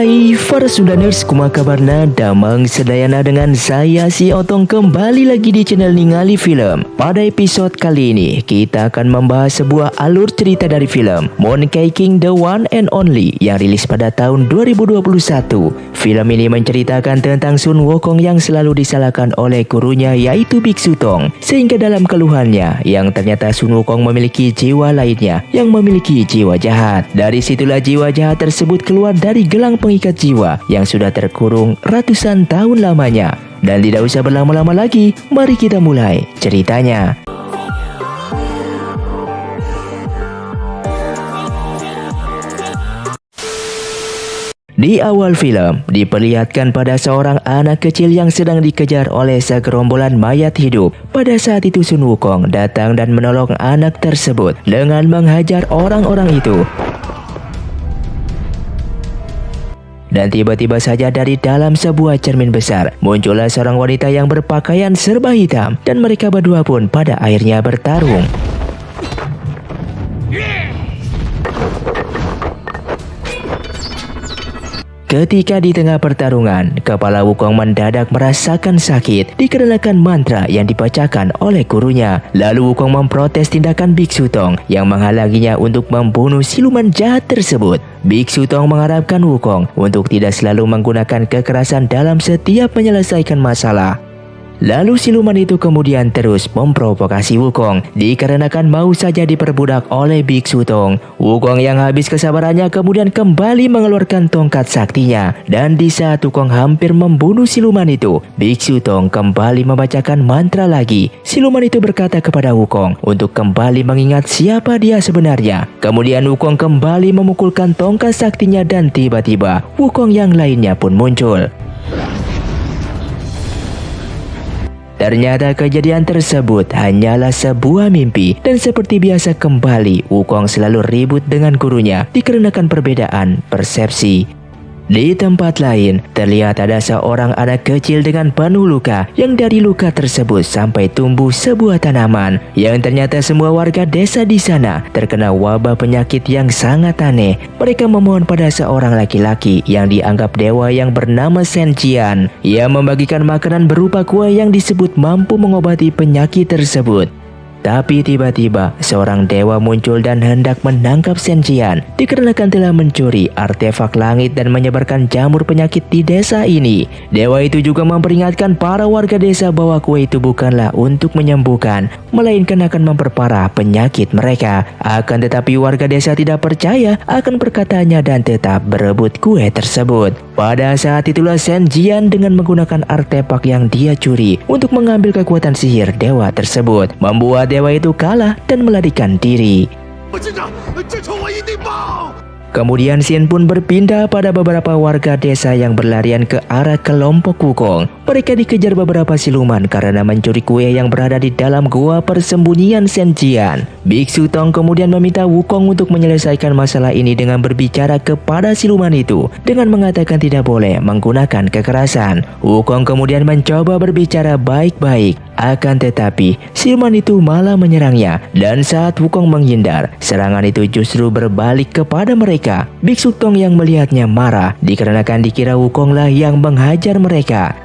Hai para Sundaners, kumaha kabarna? Damang sedayana dengan saya si Otong kembali lagi di channel Ningali Film. Pada episode kali ini kita akan membahas sebuah alur cerita dari film Monkey King The One and Only yang rilis pada tahun 2021. Film ini menceritakan tentang Sun Wukong yang selalu disalahkan oleh gurunya yaitu Biksu Tong, sehingga dalam keluhannya yang ternyata Sun Wukong memiliki jiwa lainnya yang memiliki jiwa jahat. Dari situlah jiwa jahat tersebut keluar dari gelang pengikat jiwa yang sudah terkurung ratusan tahun lamanya. Dan tidak usah berlama-lama lagi, mari kita mulai ceritanya. Di awal film, diperlihatkan pada seorang anak kecil yang sedang dikejar oleh segerombolan mayat hidup. Pada saat itu Sun Wukong datang dan menolong anak tersebut dengan menghajar orang-orang itu. Dan tiba-tiba saja dari dalam sebuah cermin besar muncullah seorang wanita yang berpakaian serba hitam, dan mereka berdua pun pada akhirnya bertarung. Ketika di tengah pertarungan, kepala Wukong mendadak merasakan sakit dikarenakan mantra yang dibacakan oleh gurunya. Lalu Wukong memprotes tindakan Biksu Tong yang menghalanginya untuk membunuh siluman jahat tersebut. Biksu Tong mengharapkan Wukong untuk tidak selalu menggunakan kekerasan dalam setiap menyelesaikan masalah. Lalu siluman itu kemudian terus memprovokasi Wukong dikarenakan mau saja diperbudak oleh Biksu Tong. Wukong yang habis kesabarannya kemudian kembali mengeluarkan tongkat saktinya, dan di saat Wukong hampir membunuh siluman itu, Biksu Tong kembali membacakan mantra lagi. Siluman itu berkata kepada Wukong untuk kembali mengingat siapa dia sebenarnya. Kemudian Wukong kembali memukulkan tongkat saktinya dan tiba-tiba Wukong yang lainnya pun muncul. Ternyata kejadian tersebut hanyalah sebuah mimpi, dan seperti biasa kembali Wukong selalu ribut dengan gurunya dikarenakan perbedaan persepsi. Di tempat lain, terlihat ada seorang anak kecil dengan penuh luka, yang dari luka tersebut sampai tumbuh sebuah tanaman, yang ternyata semua warga desa di sana terkena wabah penyakit yang sangat aneh. Mereka memohon pada seorang laki-laki yang dianggap dewa yang bernama Shen Jian. Ia membagikan makanan berupa kue yang disebut mampu mengobati penyakit tersebut. Tapi tiba-tiba seorang dewa muncul dan hendak menangkap Shen Jian dikarenakan telah mencuri artefak langit dan menyebarkan jamur penyakit di desa ini. Dewa itu juga memperingatkan para warga desa bahwa kue itu bukanlah untuk menyembuhkan, melainkan akan memperparah penyakit mereka. Akan tetapi warga desa tidak percaya akan perkataannya dan tetap berebut kue tersebut. Pada saat itulah Shen Jian dengan menggunakan artefak yang dia curi untuk mengambil kekuatan sihir dewa tersebut, membuat dewa itu kalah dan melarikan diri. Kemudian Shen pun berpindah pada beberapa warga desa yang berlarian ke arah kelompok Wukong. Mereka dikejar beberapa siluman karena mencuri kue yang berada di dalam gua persembunyian Shen Jian. Biksu Tong kemudian meminta Wukong untuk menyelesaikan masalah ini dengan berbicara kepada siluman itu dengan mengatakan tidak boleh menggunakan kekerasan. Wukong kemudian mencoba berbicara baik-baik, akan tetapi siluman itu malah menyerangnya, dan saat Wukong menghindar, serangan itu justru berbalik kepada mereka. Biksu Tong yang melihatnya marah dikarenakan dikira Wukong lah yang menghajar mereka.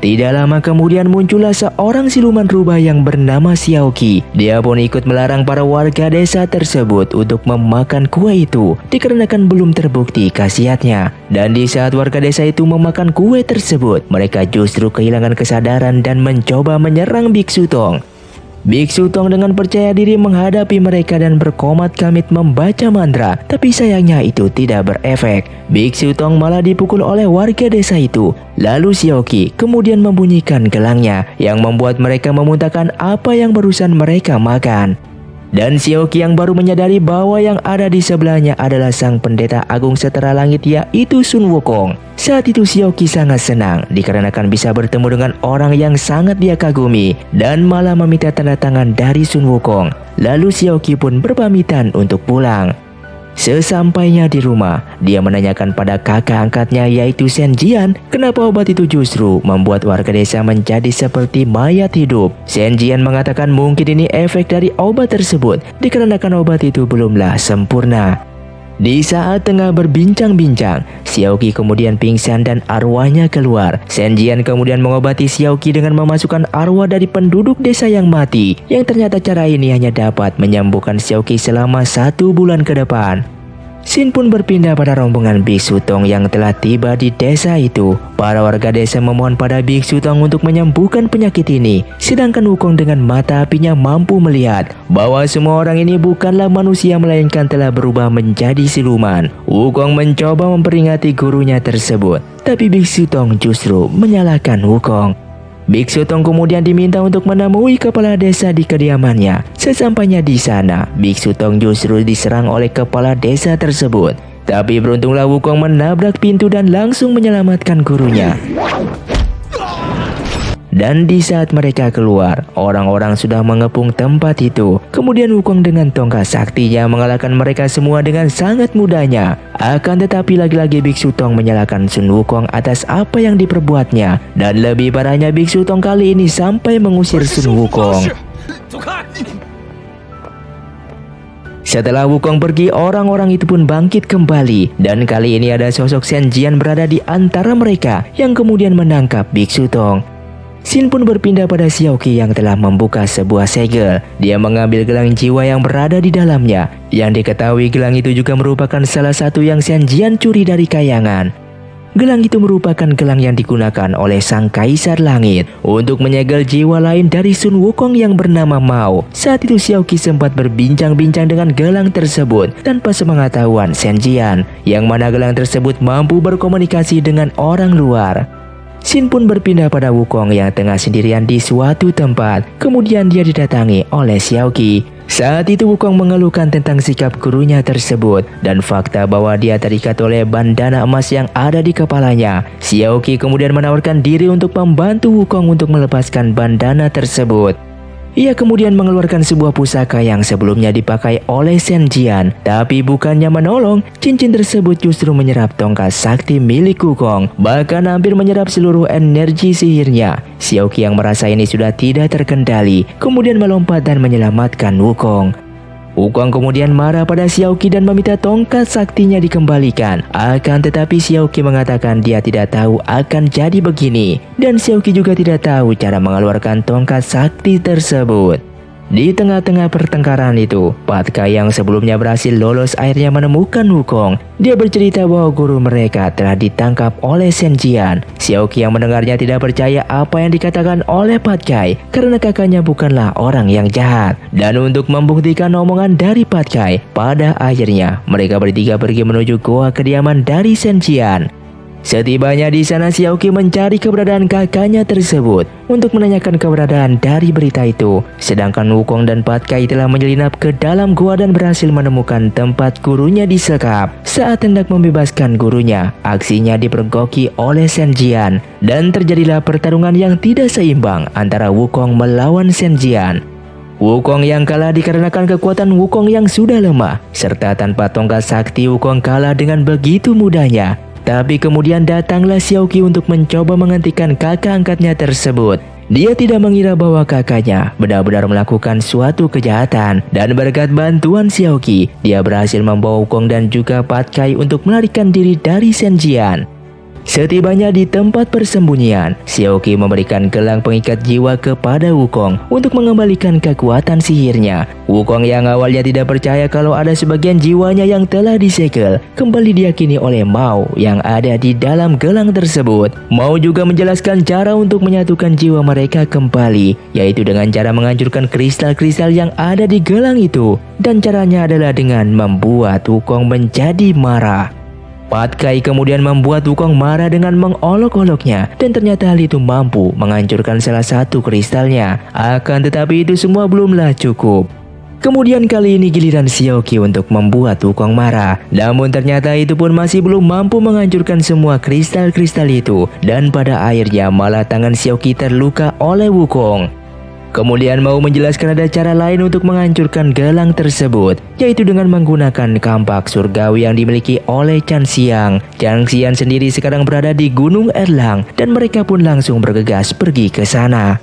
Tidak lama kemudian muncullah seorang siluman rubah yang bernama Xiaoqi. Dia pun ikut melarang para warga desa tersebut untuk memakan kue itu dikarenakan belum terbukti khasiatnya. Dan di saat warga desa itu memakan kue tersebut, mereka justru kehilangan kesadaran dan mencoba menyerang Biksu Tong. Biksu Tong dengan percaya diri menghadapi mereka dan berkomat kamit membaca mantra, tapi sayangnya itu tidak berefek. Biksu Tong malah dipukul oleh warga desa itu. Lalu Xiaoqi kemudian membunyikan gelangnya yang membuat mereka memuntahkan apa yang barusan mereka makan. Dan Xiaoqi yang baru menyadari bahwa yang ada di sebelahnya adalah sang pendeta agung setara langit yaitu Sun Wukong. Saat itu Xiaoqi sangat senang dikarenakan bisa bertemu dengan orang yang sangat dia kagumi dan malah meminta tanda tangan dari Sun Wukong. Lalu Xiaoqi pun berpamitan untuk pulang. Sesampainya di rumah, dia menanyakan pada kakak angkatnya yaitu Shen Jian kenapa obat itu justru membuat warga desa menjadi seperti mayat hidup. Shen Jian mengatakan mungkin ini efek dari obat tersebut dikarenakan obat itu belumlah sempurna. Di saat tengah berbincang-bincang, Xiaoqi kemudian pingsan dan arwahnya keluar. Shen Jian kemudian mengobati Xiaoqi dengan memasukkan arwah dari penduduk desa yang mati, yang ternyata cara ini hanya dapat menyembuhkan Xiaoqi selama 1 bulan ke depan. Xin pun berpindah pada rombongan Biksu Tong yang telah tiba di desa itu. Para warga desa memohon pada Biksu Tong untuk menyembuhkan penyakit ini. Sedangkan Wukong dengan mata apinya mampu melihat bahwa semua orang ini bukanlah manusia melainkan telah berubah menjadi siluman. Wukong mencoba memperingati gurunya tersebut, tapi Biksu Tong justru menyalahkan Wukong. Biksu Tong kemudian diminta untuk menemui kepala desa di kediamannya. Sesampainya di sana, Biksu Tong justru diserang oleh kepala desa tersebut. Tapi beruntunglah Wukong menabrak pintu dan langsung menyelamatkan gurunya. Dan di saat mereka keluar, orang-orang sudah mengepung tempat itu. Kemudian Wukong dengan tongkat saktinya mengalahkan mereka semua dengan sangat mudahnya. Akan tetapi lagi-lagi Biksu Tong menyalahkan Sun Wukong atas apa yang diperbuatnya. Dan lebih parahnya Biksu Tong kali ini sampai mengusir Sun Wukong. Setelah Wukong pergi, orang-orang itu pun bangkit kembali. Dan kali ini ada sosok Shen Jian berada di antara mereka yang kemudian menangkap Biksu Tong. Xin pun berpindah pada Xiaoqi yang telah membuka sebuah segel. Dia mengambil gelang jiwa yang berada di dalamnya. Yang diketahui gelang itu juga merupakan salah satu yang Shen Jian curi dari kayangan. Gelang itu merupakan gelang yang digunakan oleh Sang Kaisar Langit untuk menyegel jiwa lain dari Sun Wukong yang bernama Mao. Saat itu Xiaoqi sempat berbincang-bincang dengan gelang tersebut tanpa sepengetahuan Shen Jian, yang mana gelang tersebut mampu berkomunikasi dengan orang luar. Xin pun berpindah pada Wukong yang tengah sendirian di suatu tempat. Kemudian dia didatangi oleh Xiaoqi. Saat itu Wukong mengeluhkan tentang sikap gurunya tersebut dan fakta bahwa dia terikat oleh bandana emas yang ada di kepalanya. Xiaoqi kemudian menawarkan diri untuk membantu Wukong untuk melepaskan bandana tersebut. Ia kemudian mengeluarkan sebuah pusaka yang sebelumnya dipakai oleh Shen Jian. Tapi bukannya menolong, cincin tersebut justru menyerap tongkat sakti milik Wukong, bahkan hampir menyerap seluruh energi sihirnya. Xiaoqi yang merasa ini sudah tidak terkendali, kemudian melompat dan menyelamatkan Wukong. Wukong kemudian marah pada Xiaoqi dan meminta tongkat saktinya dikembalikan. Akan tetapi Xiaoqi mengatakan dia tidak tahu akan jadi begini. Dan Xiaoqi juga tidak tahu cara mengeluarkan tongkat sakti tersebut. Di tengah-tengah pertengkaran itu, Pat Kai yang sebelumnya berhasil lolos akhirnya menemukan Wukong. Dia bercerita bahwa guru mereka telah ditangkap oleh Shen Jian. Xiaoqi yang mendengarnya tidak percaya apa yang dikatakan oleh Pat Kai karena kakaknya bukanlah orang yang jahat. Dan untuk membuktikan omongan dari Pat Kai, pada akhirnya mereka bertiga pergi menuju goa kediaman dari Shen Jian. Setibanya di sana, Xiaoqi mencari keberadaan kakaknya tersebut untuk menanyakan keberadaan dari berita itu. Sedangkan Wukong dan Pat Kai telah menyelinap ke dalam gua dan berhasil menemukan tempat gurunya disekap. Saat hendak membebaskan gurunya, aksinya dipergoki oleh Shen Jian dan terjadilah pertarungan yang tidak seimbang antara Wukong melawan Shen Jian. Wukong yang kalah dikarenakan kekuatan Wukong yang sudah lemah, serta tanpa tongkat sakti Wukong kalah dengan begitu mudahnya. Tapi kemudian datanglah Xiaoqi untuk mencoba menghentikan kakak angkatnya tersebut. Dia tidak mengira bahwa kakaknya benar-benar melakukan suatu kejahatan. Dan berkat bantuan Xiaoqi, dia berhasil membawa Wukong dan juga Pat Kai untuk melarikan diri dari Shen Jian. Setibanya di tempat persembunyian, Xiaoqi memberikan gelang pengikat jiwa kepada Wukong untuk mengembalikan kekuatan sihirnya. Wukong yang awalnya tidak percaya kalau ada sebagian jiwanya yang telah disegel, kembali diyakini oleh Mao yang ada di dalam gelang tersebut. Mao juga menjelaskan cara untuk menyatukan jiwa mereka kembali, yaitu dengan cara menghancurkan kristal-kristal yang ada di gelang itu. Dan caranya adalah dengan membuat Wukong menjadi marah. Pat Kai kemudian membuat Wukong marah dengan mengolok-oloknya, dan ternyata hal itu mampu menghancurkan salah satu kristalnya. Akan tetapi itu semua belumlah cukup. Kemudian kali ini giliran Xiaoqi untuk membuat Wukong marah. Namun ternyata itu pun masih belum mampu menghancurkan semua kristal-kristal itu. Dan pada akhirnya malah tangan Xiaoqi terluka oleh Wukong. Kemudian mau menjelaskan ada cara lain untuk menghancurkan gelang tersebut, yaitu dengan menggunakan kampak surgawi yang dimiliki oleh Chan Xiang. Chan Xiang sendiri sekarang berada di Gunung Erlang dan mereka pun langsung bergegas pergi ke sana.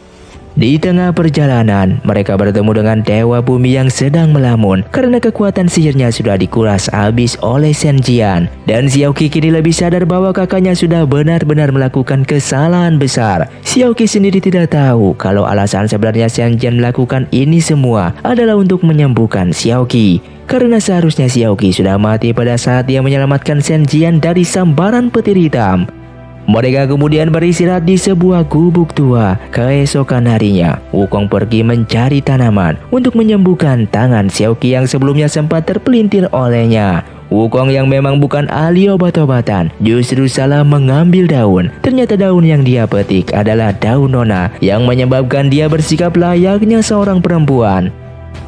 Di tengah perjalanan, mereka bertemu dengan Dewa Bumi yang sedang melamun karena kekuatan sihirnya sudah dikuras habis oleh Shen Jian. Dan Xiaoqi kini lebih sadar bahwa kakaknya sudah benar-benar melakukan kesalahan besar. Xiaoqi sendiri tidak tahu kalau alasan sebenarnya Shen Jian melakukan ini semua adalah untuk menyembuhkan Xiaoqi. Karena seharusnya Xiaoqi sudah mati pada saat dia menyelamatkan Shen Jian dari sambaran petir hitam. Mereka kemudian beristirahat di sebuah gubuk tua. Keesokan harinya, Wukong pergi mencari tanaman untuk menyembuhkan tangan Xiaoqi yang sebelumnya sempat terpelintir olehnya. Wukong yang memang bukan ahli obat-obatan justru salah mengambil daun. Ternyata daun yang dia petik adalah daun nona yang menyebabkan dia bersikap layaknya seorang perempuan.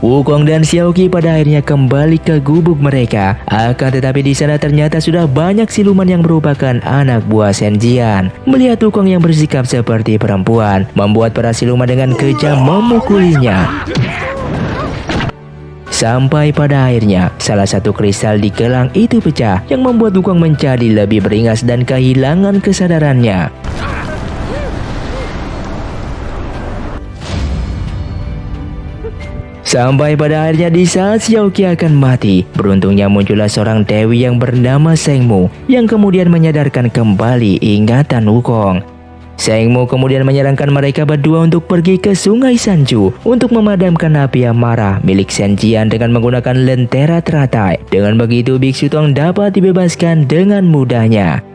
Wukong dan Xiaoqi pada akhirnya kembali ke gubuk mereka. Akan tetapi di sana ternyata sudah banyak siluman yang merupakan anak buah Shen Jian. Melihat Wukong yang bersikap seperti perempuan, membuat para siluman dengan kejam memukulinya. Sampai pada akhirnya, salah satu kristal di gelang itu pecah yang membuat Wukong menjadi lebih beringas dan kehilangan kesadarannya. Sampai pada akhirnya di saat Xiaoqi akan mati, beruntungnya muncullah seorang dewi yang bernama Shengmu yang kemudian menyadarkan kembali ingatan Wukong. Shengmu kemudian menyarankan mereka berdua untuk pergi ke Sungai Sanju untuk memadamkan api amarah milik Shen Jian dengan menggunakan lentera teratai. Dengan begitu Biksu Tong dapat dibebaskan dengan mudahnya.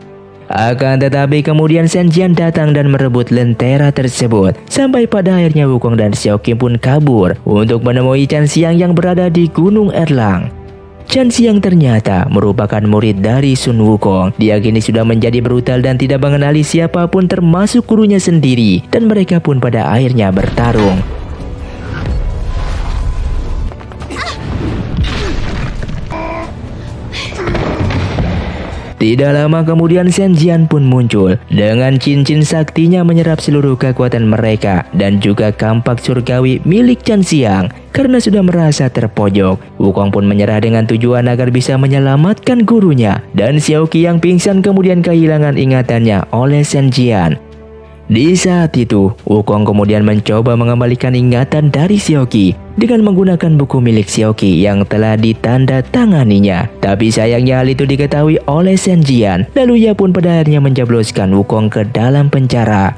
Akan tetapi kemudian Shen Jian datang dan merebut lentera tersebut. Sampai pada akhirnya Wukong dan Xiaoqi pun kabur untuk menemui Chan Xiang yang berada di Gunung Erlang. Chan Xiang ternyata merupakan murid dari Sun Wukong. Dia kini sudah menjadi brutal dan tidak mengenali siapapun termasuk gurunya sendiri. Dan mereka pun pada akhirnya bertarung. Tidak lama kemudian Shen Jian pun muncul. Dengan cincin saktinya menyerap seluruh kekuatan mereka dan juga kampak surgawi milik Chan Xiang. Karena sudah merasa terpojok, Wukong pun menyerah dengan tujuan agar bisa menyelamatkan gurunya. Dan Xiaoqi yang pingsan kemudian kehilangan ingatannya oleh Shen Jian. Di saat itu, Wukong kemudian mencoba mengembalikan ingatan dari Xiaoqi dengan menggunakan buku milik Xiaoqi yang telah ditanda tanganinya. Tapi sayangnya hal itu diketahui oleh Shen Jian, lalu ia pun pada akhirnya menjebloskan Wukong ke dalam penjara.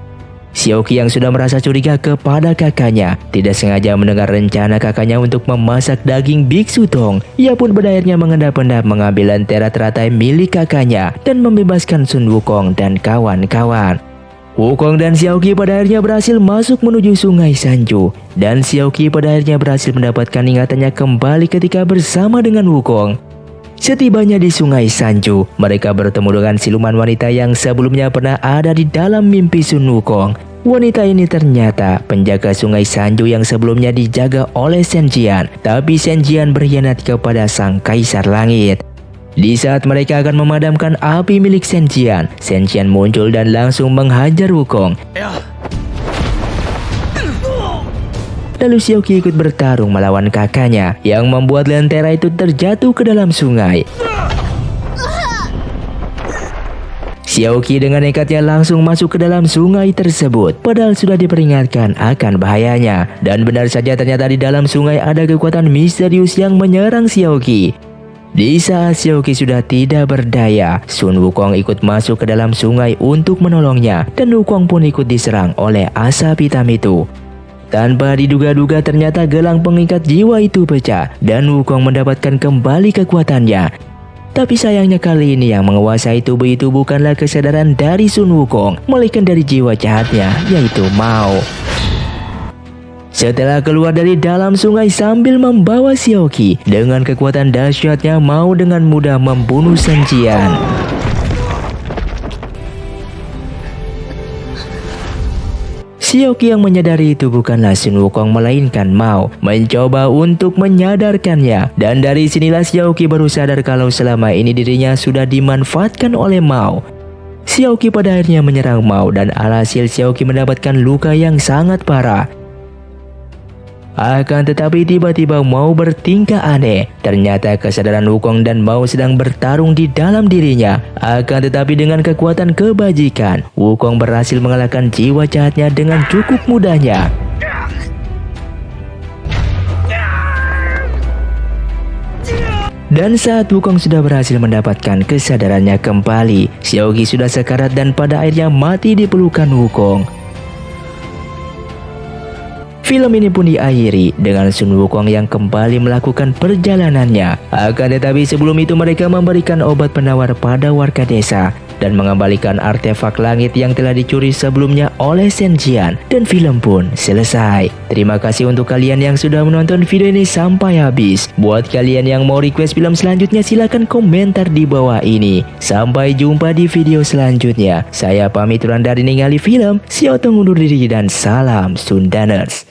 Xiaoqi yang sudah merasa curiga kepada kakaknya, tidak sengaja mendengar rencana kakaknya untuk memasak daging Biksu Tong. Ia pun pada akhirnya mengendap-endap mengambil lentera teratai milik kakaknya dan membebaskan Sun Wukong dan kawan-kawan. Wukong dan Xiaoqi pada akhirnya berhasil masuk menuju Sungai Sanju. Dan Xiaoqi pada akhirnya berhasil mendapatkan ingatannya kembali ketika bersama dengan Wukong. Setibanya di Sungai Sanju, mereka bertemu dengan siluman wanita yang sebelumnya pernah ada di dalam mimpi Sun Wukong. Wanita ini ternyata penjaga Sungai Sanju yang sebelumnya dijaga oleh Shen Jian. Tapi Shen Jian berkhianat kepada Sang Kaisar Langit. Di saat mereka akan memadamkan api milik Shen Jian muncul dan langsung menghajar Wukong. Lalu Xiaoqi ikut bertarung melawan kakaknya yang membuat lentera itu terjatuh ke dalam sungai. Xiaoqi dengan nekatnya langsung masuk ke dalam sungai tersebut, padahal sudah diperingatkan akan bahayanya. Dan benar saja ternyata di dalam sungai ada kekuatan misterius yang menyerang Xiaoqi. Di saat Xiaoqi sudah tidak berdaya, Sun Wukong ikut masuk ke dalam sungai untuk menolongnya. Dan Wukong pun ikut diserang oleh asap hitam itu. Tanpa diduga-duga ternyata gelang pengikat jiwa itu pecah dan Wukong mendapatkan kembali kekuatannya. Tapi sayangnya kali ini yang menguasai tubuh itu bukanlah kesadaran dari Sun Wukong, melainkan dari jiwa jahatnya, yaitu Mao. Setelah keluar dari dalam sungai sambil membawa Xiaoqi, dengan kekuatan dahsyatnya Mao dengan mudah membunuh Shen Jian. Xiaoqi yang menyadari itu bukanlah Sun Wukong melainkan Mao, mencoba untuk menyadarkannya. Dan dari sinilah Xiaoqi baru sadar kalau selama ini dirinya sudah dimanfaatkan oleh Mao. Xiaoqi pada akhirnya menyerang Mao dan alhasil Xiaoqi mendapatkan luka yang sangat parah. Akan tetapi tiba-tiba Mao bertingkah aneh. Ternyata kesadaran Wukong dan Mao sedang bertarung di dalam dirinya. Akan tetapi dengan kekuatan kebajikan, Wukong berhasil mengalahkan jiwa jahatnya dengan cukup mudahnya. Dan saat Wukong sudah berhasil mendapatkan kesadarannya kembali, Xiaogi sudah sekarat dan pada akhirnya mati di pelukan Wukong. Film ini pun diakhiri dengan Sun Wukong yang kembali melakukan perjalanannya. Akan tetapi sebelum itu mereka memberikan obat penawar pada warga desa dan mengembalikan artefak langit yang telah dicuri sebelumnya oleh Shen Jian. Dan film pun selesai. Terima kasih untuk kalian yang sudah menonton video ini sampai habis. Buat kalian yang mau request film selanjutnya silahkan komentar di bawah ini. Sampai jumpa di video selanjutnya. Saya pamit undur diri ningali film. Xiao Tong undur diri dan salam Sundaners.